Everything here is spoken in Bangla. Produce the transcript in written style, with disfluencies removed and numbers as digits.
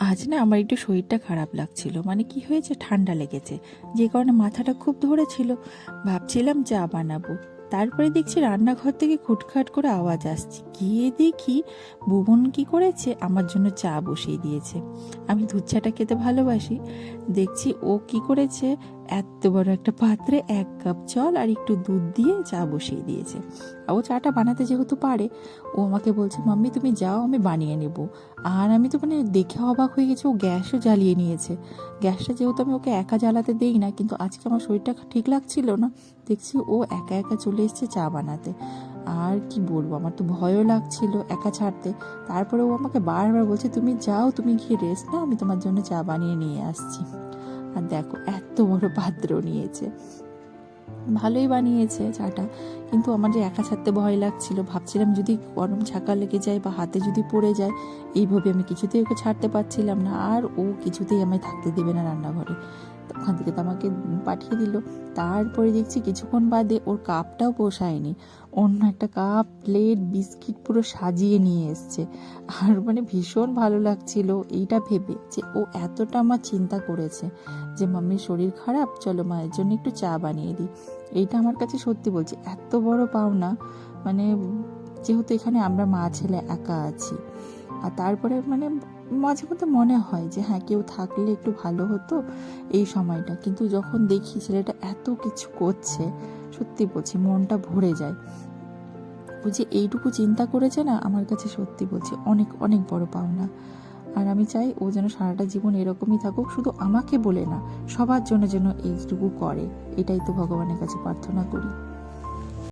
আজ না আমার একটু শরীরটা খারাপ লাগছিল, মানে কি হয়েছে, ঠান্ডা লেগেছে, যে কারণে মাথাটা খুব ধরেছিল। ভাবছিলাম চা বানাবো, তারপরে দেখছি রান্নাঘর থেকে খুটখাট করে আওয়াজ আসছে। গিয়ে দেখি ভুবন কি করেছে, আমার জন্য চা বসিয়ে দিয়েছে। আমি দুধ চাটা খেতে ভালোবাসি। দেখছি ও কি করেছে, এত বড় একটা পাত্রে 1 কাপ জল আর একটু দুধ দিয়ে চা বসিয়ে দিয়েছে। ও চাটা বানাতে যেহেতু পারে, ও আমাকে বলছে, মাম্মি তুমি যাও, আমি বানিয়ে নেব। আর আমি তো মানে দেখে অবাক হয়ে গেছি, ও গ্যাসও জ্বালিয়ে নিয়েছে। গ্যাসটা যেহেতু আমি ওকে একা জ্বালাতে দেই না, কিন্তু আজকে আমার শরীরটা ঠিক লাগছিল না, দেখছি ও একা একা চলে এসেছে চা বানাতে। আর কি বলবো, আমার তো ভয়ও লাগছিল একা ছাড়তে। তারপরে ও আমাকে বারবার বলছে, তুমি যাও, তুমি গিয়ে রেস্ট নাও, আমি তোমার জন্য চা বানিয়ে নিয়ে আসছি। আর দেখো এত বড় পাত্র নিয়েছে। ভালোই বানিয়েছে চাটা, কিন্তু আমার যে একা ছাড়তে ভয় লাগছিল। ভাবছিলাম যদি গরম ছাকা লেগে যায় বা হাতে যদি পড়ে যায়, এইভাবে আমি কিছুতেই ওকে ছাড়তে পারছিলাম না। আর ও কিছুতেই আমায় থাকতে দেবে না রান্নাঘরে। তো ওখান থেকে তো আমাকে পাঠিয়ে দিল। তারপরে দেখছি কিছুক্ষণ বাদে ওর কাপটাও পোষায়নি, অন্য একটা কাপ, প্লেট, বিস্কিট পুরো সাজিয়ে নিয়ে এসছে। আর মানে ভীষণ ভালো লাগছিল এইটা ভেবে যে ও এতটা আমার চিন্তা করেছে যে মাম্মির শরীর খারাপ, চলো মায়ের জন্য একটু চা বানিয়ে দিই। এইটা আমার কাছে সত্যি বলছি এত বড় পাওনা। মানে যেহেতু এখানে আমরা মা ছেলে একা আছি, আর তারপরে মানে মাঝে মধ্যে মনে হয় যে হ্যাঁ, কেউ থাকলে একটু ভালো হতো এই সময়টা। কিন্তু যখন দেখি ছেলেটা এত কিছু করছে, সত্যি বলছি মনটা ভরে যায়। ও যে এইটুকু চিন্তা করেছে না, আমার কাছে সত্যি বলছি অনেক অনেক বড় পাওনা। আর আমি চাই ও যেন সারাটা জীবন এরকমই থাকুক, শুধু আমাকে বলে না, সবার জন্য যেন এইটুকু করে। এটাই তো ভগবানের কাছে প্রার্থনা করি।